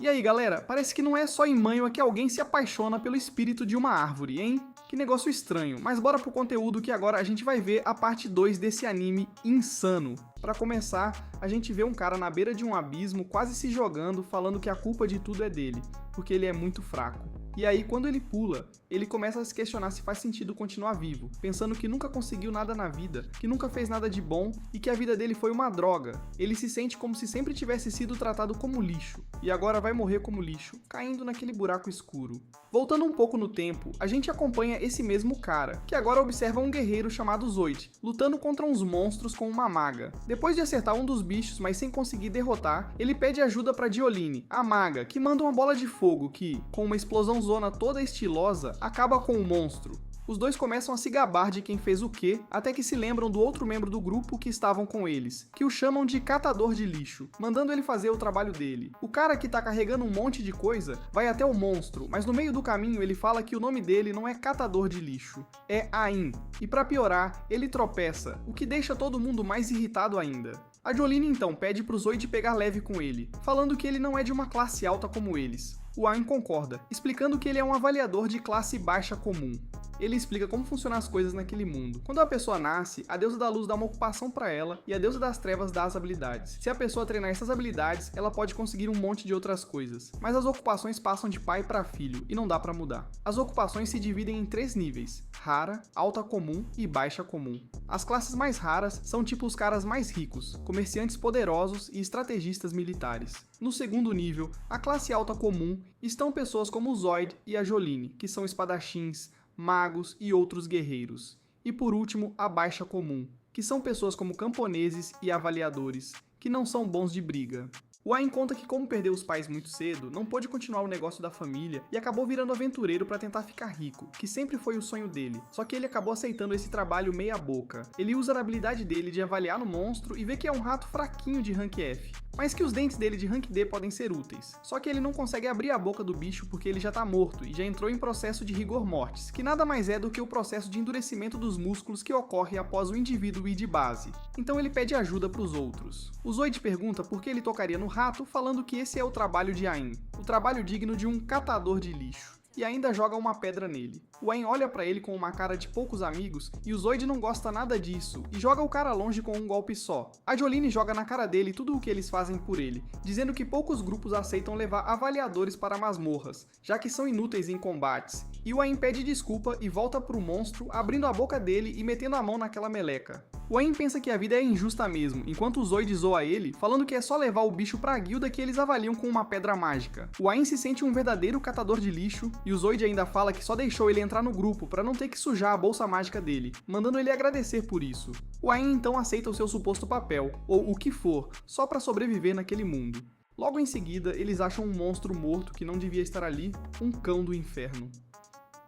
E aí galera, parece que não é só em Manhwa que alguém se apaixona pelo espírito de uma árvore, hein? Que negócio estranho, mas bora pro conteúdo que agora a gente vai ver a parte 2 desse anime insano. Pra começar, a gente vê um cara na beira de um abismo quase se jogando, falando que a culpa de tudo é dele, porque ele é muito fraco. E aí, quando ele pula, ele começa a se questionar se faz sentido continuar vivo, pensando que nunca conseguiu nada na vida, que nunca fez nada de bom e que a vida dele foi uma droga. Ele se sente como se sempre tivesse sido tratado como lixo, e agora vai morrer como lixo, caindo naquele buraco escuro. Voltando um pouco no tempo, a gente acompanha esse mesmo cara, que agora observa um guerreiro chamado Zoid, lutando contra uns monstros com uma maga. Depois de acertar um dos bichos, mas sem conseguir derrotar, ele pede ajuda pra Dioline, a maga, que manda uma bola de fogo que, com uma explosão zona toda estilosa, acaba com o monstro. Os dois começam a se gabar de quem fez o quê, até que se lembram do outro membro do grupo que estavam com eles, que o chamam de catador de lixo, mandando ele fazer o trabalho dele. O cara que tá carregando um monte de coisa vai até o monstro, mas no meio do caminho ele fala que o nome dele não é catador de lixo, é Ain. E pra piorar, ele tropeça, o que deixa todo mundo mais irritado ainda. A Jolyne então pede pro Zoid pegar leve com ele, falando que ele não é de uma classe alta como eles. O Ain concorda, explicando que ele é um avaliador de classe baixa comum. Ele explica como funcionam as coisas naquele mundo. Quando a pessoa nasce, a deusa da luz dá uma ocupação para ela e a deusa das trevas dá as habilidades. Se a pessoa treinar essas habilidades, ela pode conseguir um monte de outras coisas. Mas as ocupações passam de pai para filho e não dá para mudar. As ocupações se dividem em 3 níveis: rara, alta comum e baixa comum. As classes mais raras são tipo os caras mais ricos, comerciantes poderosos e estrategistas militares. No segundo nível, a classe alta comum, estão pessoas como o Zoid e a Jolyne, que são espadachins, magos e outros guerreiros. E por último, a baixa comum, que são pessoas como camponeses e avaliadores, que não são bons de briga. O Ain conta que como perdeu os pais muito cedo, não pôde continuar o negócio da família e acabou virando aventureiro para tentar ficar rico, que sempre foi o sonho dele, só que ele acabou aceitando esse trabalho meia boca. Ele usa a habilidade dele de avaliar no monstro e vê que é um rato fraquinho de rank F, mas que os dentes dele de rank D podem ser úteis. Só que ele não consegue abrir a boca do bicho porque ele já tá morto e já entrou em processo de rigor mortis, que nada mais é do que o processo de endurecimento dos músculos que ocorre após o indivíduo ir de base. Então ele pede ajuda pros outros. O Zoid pergunta por que ele tocaria no rato, falando que esse é o trabalho de Ain, o trabalho digno de um catador de lixo. E ainda joga uma pedra nele. O Ain olha pra ele com uma cara de poucos amigos e o Zoid não gosta nada disso e joga o cara longe com um golpe só. A Jolyne joga na cara dele tudo o que eles fazem por ele, dizendo que poucos grupos aceitam levar avaliadores para masmorras, já que são inúteis em combates. E o Ain pede desculpa e volta pro monstro, abrindo a boca dele e metendo a mão naquela meleca. O Ain pensa que a vida é injusta mesmo, enquanto o Zoid zoa ele, falando que é só levar o bicho pra guilda que eles avaliam com uma pedra mágica. O Ain se sente um verdadeiro catador de lixo, e o Zoid ainda fala que só deixou ele entrar no grupo pra não ter que sujar a bolsa mágica dele, mandando ele agradecer por isso. O Ain então aceita o seu suposto papel, ou o que for, só pra sobreviver naquele mundo. Logo em seguida, eles acham um monstro morto que não devia estar ali, um cão do inferno.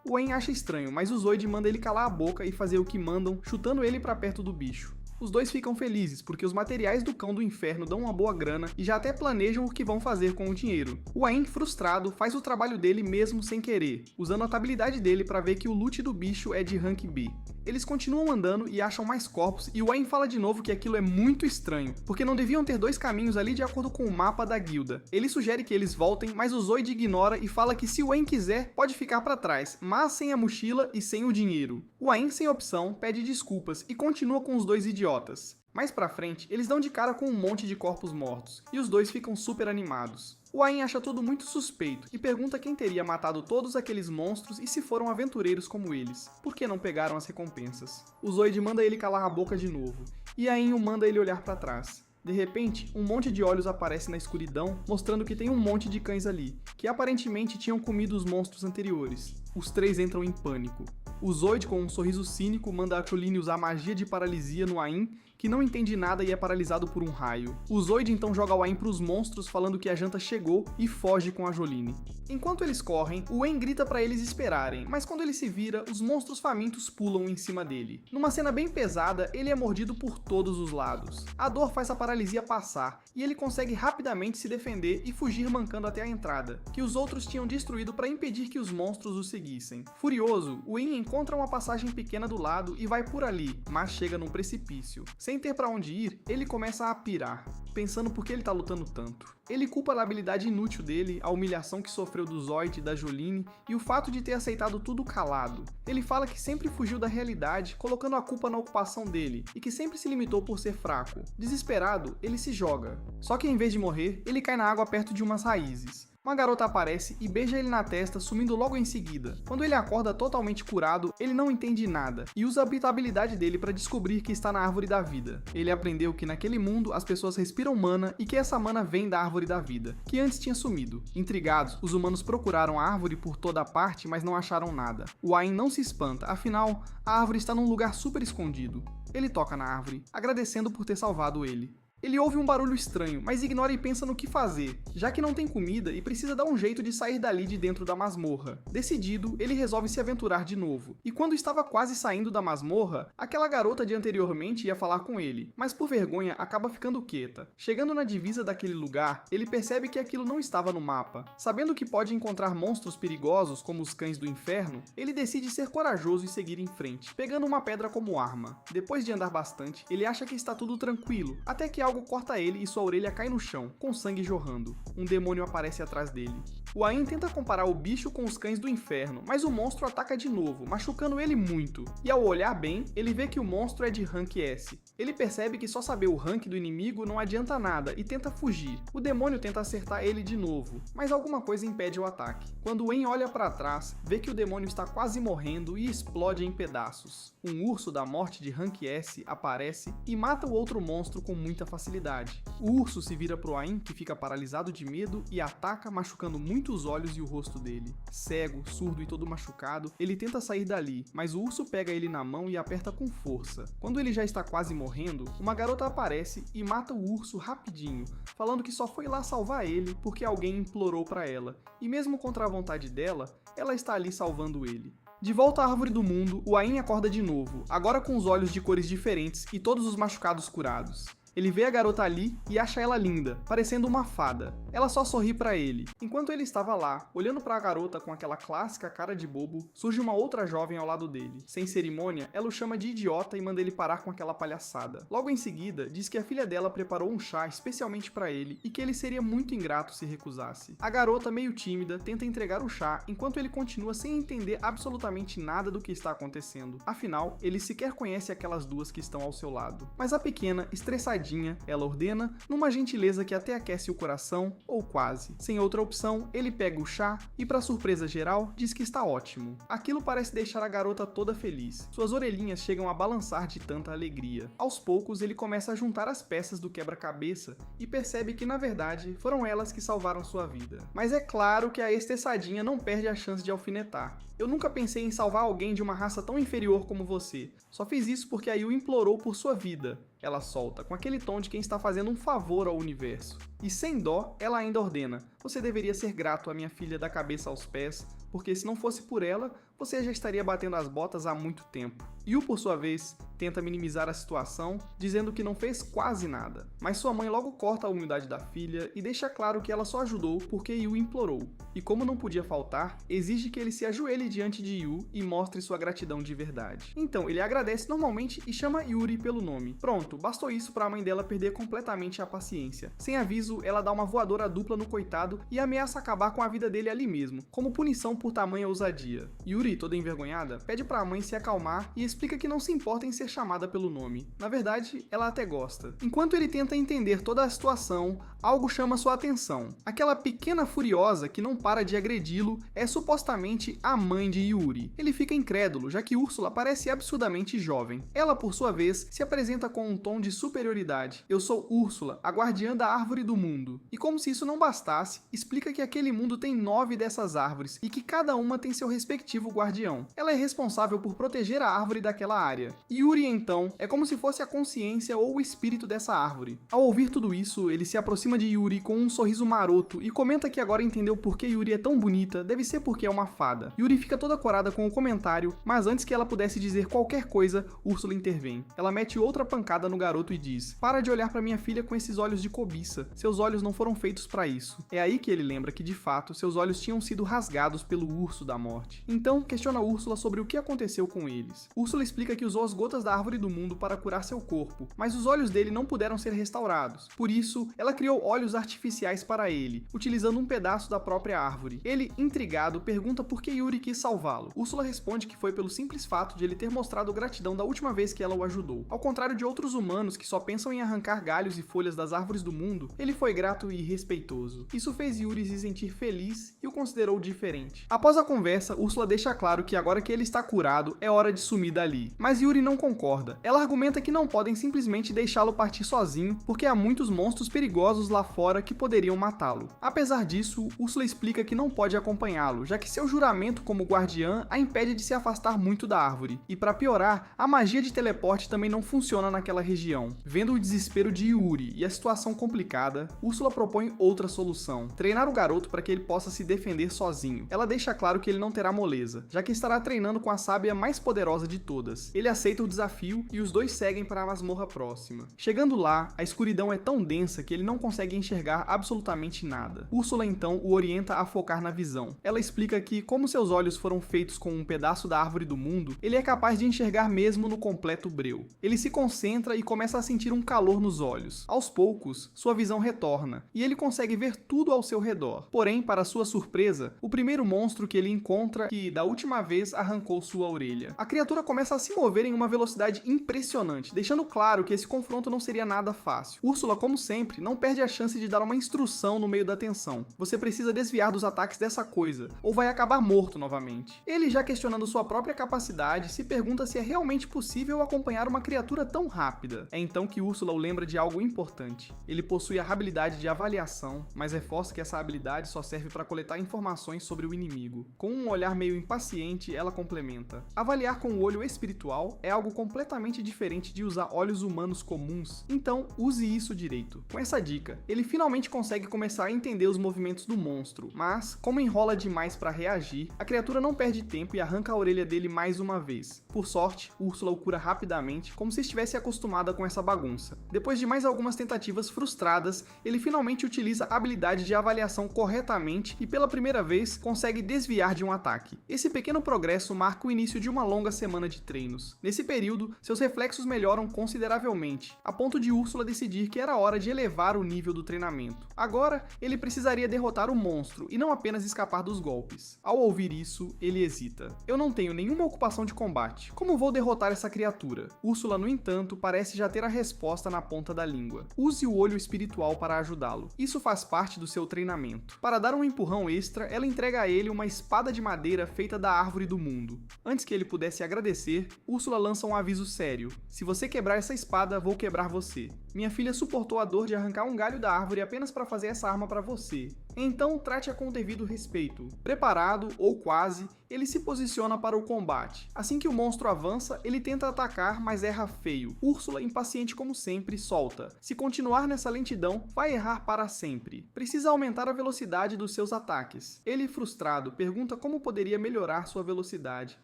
O Ain acha estranho, mas o Zoid manda ele calar a boca e fazer o que mandam, chutando ele pra perto do bicho. Os dois ficam felizes, porque os materiais do cão do inferno dão uma boa grana e já até planejam o que vão fazer com o dinheiro. O Ain, frustrado, faz o trabalho dele mesmo sem querer, usando a habilidade dele para ver que o loot do bicho é de rank B. Eles continuam andando e acham mais corpos, e o Ain fala de novo que aquilo é muito estranho, porque não deviam ter 2 caminhos ali de acordo com o mapa da guilda. Ele sugere que eles voltem, mas o Zoid ignora e fala que se o Ain quiser, pode ficar para trás, mas sem a mochila e sem o dinheiro. O Ain, sem opção, pede desculpas e continua com os dois idiotas. Mais pra frente, eles dão de cara com um monte de corpos mortos, e os dois ficam super animados. O Ain acha tudo muito suspeito e pergunta quem teria matado todos aqueles monstros e se foram aventureiros como eles, por que não pegaram as recompensas. O Zoid manda ele calar a boca de novo, e Ain o manda ele olhar pra trás. De repente, um monte de olhos aparece na escuridão, mostrando que tem um monte de cães ali, que aparentemente tinham comido os monstros anteriores. Os 3 entram em pânico. O Zoid, com um sorriso cínico, manda a Jolyne usar magia de paralisia no Ain, que não entende nada e é paralisado por um raio. O Zoid então joga o Ain pros monstros, falando que a janta chegou, e foge com a Jolyne. Enquanto eles correm, o Ain grita pra eles esperarem, mas quando ele se vira, os monstros famintos pulam em cima dele. Numa cena bem pesada, ele é mordido por todos os lados. A dor faz a paralisia passar, e ele consegue rapidamente se defender e fugir mancando até a entrada, que os outros tinham destruído para impedir que os monstros o seguissem. Furioso, o Ain encontra uma passagem pequena do lado e vai por ali, mas chega num precipício. Sem ter pra onde ir, ele começa a pirar, pensando por que ele tá lutando tanto. Ele culpa a habilidade inútil dele, a humilhação que sofreu do Zoid e da Jolyne e o fato de ter aceitado tudo calado. Ele fala que sempre fugiu da realidade, colocando a culpa na ocupação dele e que sempre se limitou por ser fraco. Desesperado, ele se joga. Só que em vez de morrer, ele cai na água perto de umas raízes. Uma garota aparece e beija ele na testa, sumindo logo em seguida. Quando ele acorda totalmente curado, ele não entende nada e usa a habilidade dele para descobrir que está na árvore da vida. Ele aprendeu que naquele mundo as pessoas respiram mana e que essa mana vem da árvore da vida, que antes tinha sumido. Intrigados, os humanos procuraram a árvore por toda a parte, mas não acharam nada. O Ain não se espanta, afinal, a árvore está num lugar super escondido. Ele toca na árvore, agradecendo por ter salvado ele. Ele ouve um barulho estranho, mas ignora e pensa no que fazer, já que não tem comida e precisa dar um jeito de sair dali de dentro da masmorra. Decidido, ele resolve se aventurar de novo. E quando estava quase saindo da masmorra, aquela garota de anteriormente ia falar com ele, mas por vergonha acaba ficando quieta. Chegando na divisa daquele lugar, ele percebe que aquilo não estava no mapa. Sabendo que pode encontrar monstros perigosos como os cães do inferno, ele decide ser corajoso e seguir em frente, pegando uma pedra como arma. Depois de andar bastante, ele acha que está tudo tranquilo, até que algo corta ele e sua orelha cai no chão, com sangue jorrando. Um demônio aparece atrás dele. O Ain tenta comparar o bicho com os cães do inferno, mas o monstro ataca de novo, machucando ele muito. E ao olhar bem, ele vê que o monstro é de rank S. Ele percebe que só saber o rank do inimigo não adianta nada e tenta fugir. O demônio tenta acertar ele de novo, mas alguma coisa impede o ataque. Quando o Ain olha para trás, vê que o demônio está quase morrendo e explode em pedaços. Um urso da morte de rank S aparece e mata o outro monstro com muita facilidade. O urso se vira pro Ain, que fica paralisado de medo, e ataca, machucando muito os olhos e o rosto dele. Cego, surdo e todo machucado, ele tenta sair dali, mas o urso pega ele na mão e aperta com força. Quando ele já está quase morrendo, uma garota aparece e mata o urso rapidinho, falando que só foi lá salvar ele porque alguém implorou pra ela, e mesmo contra a vontade dela, ela está ali salvando ele. De volta à árvore do mundo, o Ain acorda de novo, agora com os olhos de cores diferentes e todos os machucados curados. Ele vê a garota ali e acha ela linda, parecendo uma fada. Ela só sorri pra ele. Enquanto ele estava lá, olhando pra garota com aquela clássica cara de bobo, surge uma outra jovem ao lado dele. Sem cerimônia, ela o chama de idiota e manda ele parar com aquela palhaçada. Logo em seguida, diz que a filha dela preparou um chá especialmente pra ele e que ele seria muito ingrato se recusasse. A garota, meio tímida, tenta entregar o chá, enquanto ele continua sem entender absolutamente nada do que está acontecendo. Afinal, ele sequer conhece aquelas duas que estão ao seu lado. Mas a pequena, estressadinha, ela ordena, numa gentileza que até aquece o coração, ou quase. Sem outra opção, ele pega o chá e, para surpresa geral, diz que está ótimo. Aquilo parece deixar a garota toda feliz. Suas orelhinhas chegam a balançar de tanta alegria. Aos poucos, ele começa a juntar as peças do quebra-cabeça e percebe que, na verdade, foram elas que salvaram sua vida. Mas é claro que a estressadinha não perde a chance de alfinetar. Eu nunca pensei em salvar alguém de uma raça tão inferior como você. Só fiz isso porque a Yu implorou por sua vida. Ela solta, com aquele tom de quem está fazendo um favor ao universo. E sem dó, ela ainda ordena: você deveria ser grato à minha filha da cabeça aos pés, porque se não fosse por ela, você já estaria batendo as botas há muito tempo. Yu, por sua vez, tenta minimizar a situação, dizendo que não fez quase nada. Mas sua mãe logo corta a humildade da filha e deixa claro que ela só ajudou porque Yu implorou. E como não podia faltar, exige que ele se ajoelhe diante de Yu e mostre sua gratidão de verdade. Então, ele agradece normalmente e chama Yuri pelo nome. Pronto, bastou isso para a mãe dela perder completamente a paciência. Sem aviso, ela dá uma voadora dupla no coitado e ameaça acabar com a vida dele ali mesmo, como punição por tamanha ousadia. Yuri, toda envergonhada, pede para a mãe se acalmar e explica que não se importa em ser chamada pelo nome. Na verdade, ela até gosta. Enquanto ele tenta entender toda a situação, algo chama sua atenção. Aquela pequena furiosa que não para de agredi-lo é supostamente a mãe de Yuri. Ele fica incrédulo, já que Úrsula parece absurdamente jovem. Ela, por sua vez, se apresenta com um tom de superioridade. Eu sou Úrsula, a guardiã da árvore do mundo. E como se isso não bastasse, explica que aquele mundo tem 9 dessas árvores e que cada uma tem seu respectivo guardião. Ela é responsável por proteger a árvore daquela área. Yuri, então, é como se fosse a consciência ou o espírito dessa árvore. Ao ouvir tudo isso, ele se aproxima de Yuri com um sorriso maroto e comenta que agora entendeu por que Yuri é tão bonita, deve ser porque é uma fada. Yuri fica toda corada com o comentário, mas antes que ela pudesse dizer qualquer coisa, Úrsula intervém. Ela mete outra pancada no garoto e diz: para de olhar pra minha filha com esses olhos de cobiça, seus olhos não foram feitos pra isso. É aí aí que ele lembra que, de fato, seus olhos tinham sido rasgados pelo Urso da Morte. Então, questiona Úrsula sobre o que aconteceu com eles. Úrsula explica que usou as gotas da Árvore do Mundo para curar seu corpo, mas os olhos dele não puderam ser restaurados. Por isso, ela criou olhos artificiais para ele, utilizando um pedaço da própria árvore. Ele, intrigado, pergunta por que Yuri quis salvá-lo. Úrsula responde que foi pelo simples fato de ele ter mostrado gratidão da última vez que ela o ajudou. Ao contrário de outros humanos que só pensam em arrancar galhos e folhas das árvores do mundo, ele foi grato e respeitoso. Isso fez Yuri se sentir feliz e o considerou diferente. Após a conversa, Úrsula deixa claro que agora que ele está curado, é hora de sumir dali. Mas Yuri não concorda. Ela argumenta que não podem simplesmente deixá-lo partir sozinho, porque há muitos monstros perigosos lá fora que poderiam matá-lo. Apesar disso, Úrsula explica que não pode acompanhá-lo, já que seu juramento como guardiã a impede de se afastar muito da árvore. E para piorar, a magia de teleporte também não funciona naquela região. Vendo o desespero de Yuri e a situação complicada, Úrsula propõe outra solução: treinar o garoto para que ele possa se defender sozinho. Ela deixa claro que ele não terá moleza, já que estará treinando com a sábia mais poderosa de todas. Ele aceita o desafio e os dois seguem para a masmorra próxima. Chegando lá, a escuridão é tão densa que ele não consegue enxergar absolutamente nada. Úrsula então o orienta a focar na visão. Ela explica que, como seus olhos foram feitos com um pedaço da Árvore do Mundo, ele é capaz de enxergar mesmo no completo breu. Ele se concentra e começa a sentir um calor nos olhos. Aos poucos, sua visão retorna, e ele consegue ver tudo ao seu redor. Porém, para sua surpresa, o primeiro monstro que ele encontra que, da última vez, arrancou sua orelha. A criatura começa a se mover em uma velocidade impressionante, deixando claro que esse confronto não seria nada fácil. Úrsula, como sempre, não perde a chance de dar uma instrução no meio da tensão. Você precisa desviar dos ataques dessa coisa, ou vai acabar morto novamente. Ele, já questionando sua própria capacidade, se pergunta se é realmente possível acompanhar uma criatura tão rápida. É então que Úrsula o lembra de algo importante. Ele possui a habilidade de avaliação, mas reforça que essa habilidade só serve para coletar informações sobre o inimigo. Com um olhar meio impaciente, ela complementa: avaliar com o olho espiritual é algo completamente diferente de usar olhos humanos comuns, então use isso direito. Com essa dica, ele finalmente consegue começar a entender os movimentos do monstro, mas, como enrola demais para reagir, a criatura não perde tempo e arranca a orelha dele mais uma vez. Por sorte, Úrsula o cura rapidamente, como se estivesse acostumada com essa bagunça. Depois de mais algumas tentativas frustradas, ele finalmente utiliza a habilidade de avaliação corretamente e pela primeira vez consegue desviar de um ataque. Esse pequeno progresso marca o início de uma longa semana de treinos. Nesse período, seus reflexos melhoram consideravelmente, a ponto de Úrsula decidir que era hora de elevar o nível do treinamento. Agora, ele precisaria derrotar o monstro e não apenas escapar dos golpes. Ao ouvir isso, ele hesita. Eu não tenho nenhuma ocupação de combate. Como vou derrotar essa criatura? Úrsula, no entanto, parece já ter a resposta na ponta da língua. Use o olho espiritual para ajudá-lo. Isso faz parte do seu treinamento. Para dar um empurrão extra, ela entrega a ele uma espada de madeira feita da Árvore do Mundo. Antes que ele pudesse agradecer, Úrsula lança um aviso sério: se você quebrar essa espada, vou quebrar você. Minha filha suportou a dor de arrancar um galho da árvore apenas para fazer essa arma para você. Então trate-a com o devido respeito. Preparado, ou quase, ele se posiciona para o combate. Assim que o monstro avança, ele tenta atacar, mas erra feio. Úrsula, impaciente como sempre, solta. Se continuar nessa lentidão, vai errar para sempre. Precisa aumentar a velocidade dos seus ataques. Ele, frustrado, pergunta como poderia melhorar sua velocidade,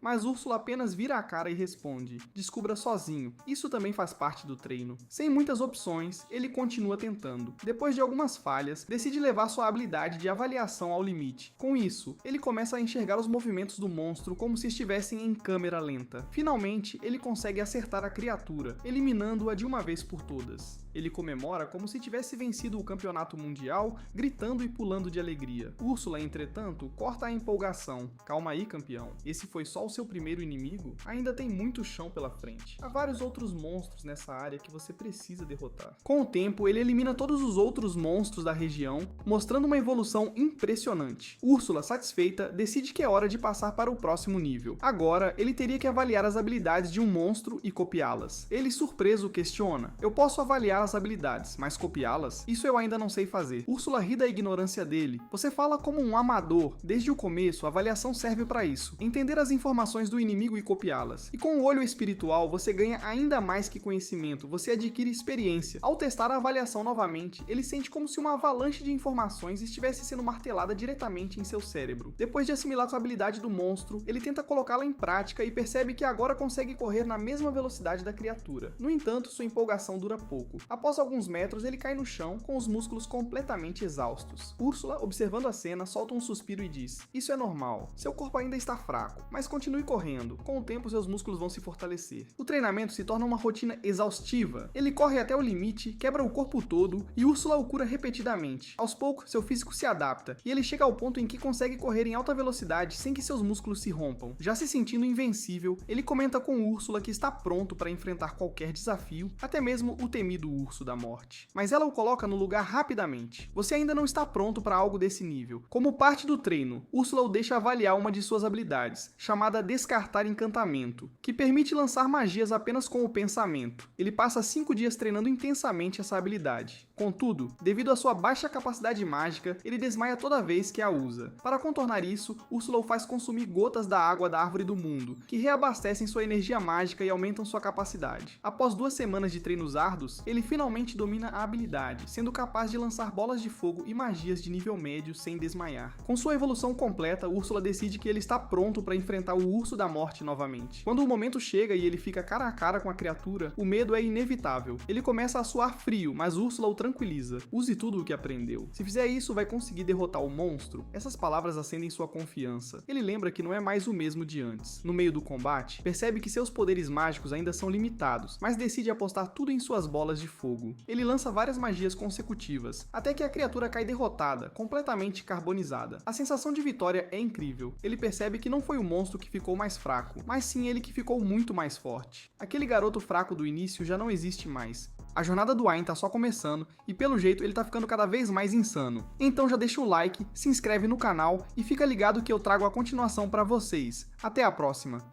mas Úrsula apenas vira a cara e responde: descubra sozinho, isso também faz parte do treino. Sem muitas opções, ele continua tentando. Depois de algumas falhas, decide levar sua habilidade de avaliação ao limite. Com isso, ele começa a enxergar os movimentos do monstro como se estivessem em câmera lenta. Finalmente, ele consegue acertar a criatura, eliminando-a de uma vez por todas. Ele comemora como se tivesse vencido o campeonato mundial, gritando e pulando de alegria. Úrsula, entretanto, corta a empolgação. Calma aí, campeão. Esse foi só o seu primeiro inimigo? Ainda tem muito chão pela frente. Há vários outros monstros nessa área que você precisa derrotar. Com o tempo, ele elimina todos os outros monstros da região, mostrando uma evolução impressionante. Úrsula, satisfeita, decide que é hora de passar para o próximo nível. Agora, ele teria que avaliar as habilidades de um monstro e copiá-las. Ele, surpreso, questiona: eu posso avaliar as habilidades, mas copiá-las? Isso eu ainda não sei fazer. Úrsula ri da ignorância dele. Você fala como um amador. Desde o começo, a avaliação serve para isso: entender as informações do inimigo e copiá-las. E com o olho espiritual, você ganha ainda mais que conhecimento, você adquire experiência consciência. Ao testar a avaliação novamente, ele sente como se uma avalanche de informações estivesse sendo martelada diretamente em seu cérebro. Depois de assimilar sua habilidade do monstro, ele tenta colocá-la em prática e percebe que agora consegue correr na mesma velocidade da criatura. No entanto, sua empolgação dura pouco. Após alguns metros, ele cai no chão com os músculos completamente exaustos. Úrsula, observando a cena, solta um suspiro e diz: "Isso é normal. Seu corpo ainda está fraco, mas continue correndo. Com o tempo, seus músculos vão se fortalecer." O treinamento se torna uma rotina exaustiva. Ele corre até o limite, quebra o corpo todo e Úrsula o cura repetidamente. Aos poucos, seu físico se adapta e ele chega ao ponto em que consegue correr em alta velocidade sem que seus músculos se rompam. Já se sentindo invencível, ele comenta com Úrsula que está pronto para enfrentar qualquer desafio, até mesmo o temido Urso da Morte. Mas ela o coloca no lugar rapidamente. Você ainda não está pronto para algo desse nível. Como parte do treino, Úrsula o deixa avaliar uma de suas habilidades, chamada Descartar Encantamento, que permite lançar magias apenas com o pensamento. Ele passa 5 dias treinando intensamente essa habilidade. Contudo, devido à sua baixa capacidade mágica, ele desmaia toda vez que a usa. Para contornar isso, Úrsula o faz consumir gotas da água da Árvore do Mundo, que reabastecem sua energia mágica e aumentam sua capacidade. Após 2 semanas de treinos árduos, ele finalmente domina a habilidade, sendo capaz de lançar bolas de fogo e magias de nível médio sem desmaiar. Com sua evolução completa, Úrsula decide que ele está pronto para enfrentar o Urso da Morte novamente. Quando o momento chega e ele fica cara a cara com a criatura, o medo é inevitável. Ele começa a suar frio, mas Úrsula o tranquiliza. Use tudo o que aprendeu. Se fizer isso, vai conseguir derrotar o monstro. Essas palavras acendem sua confiança. Ele lembra que não é mais o mesmo de antes. No meio do combate, percebe que seus poderes mágicos ainda são limitados, mas decide apostar tudo em suas bolas de fogo. Ele lança várias magias consecutivas, até que a criatura cai derrotada, completamente carbonizada. A sensação de vitória é incrível. Ele percebe que não foi o monstro que ficou mais fraco, mas sim ele que ficou muito mais forte. Aquele garoto fraco do início já não existe mais. A jornada do Ayn tá só começando e pelo jeito ele tá ficando cada vez mais insano. Então já deixa o like, se inscreve no canal e fica ligado que eu trago a continuação pra vocês. Até a próxima!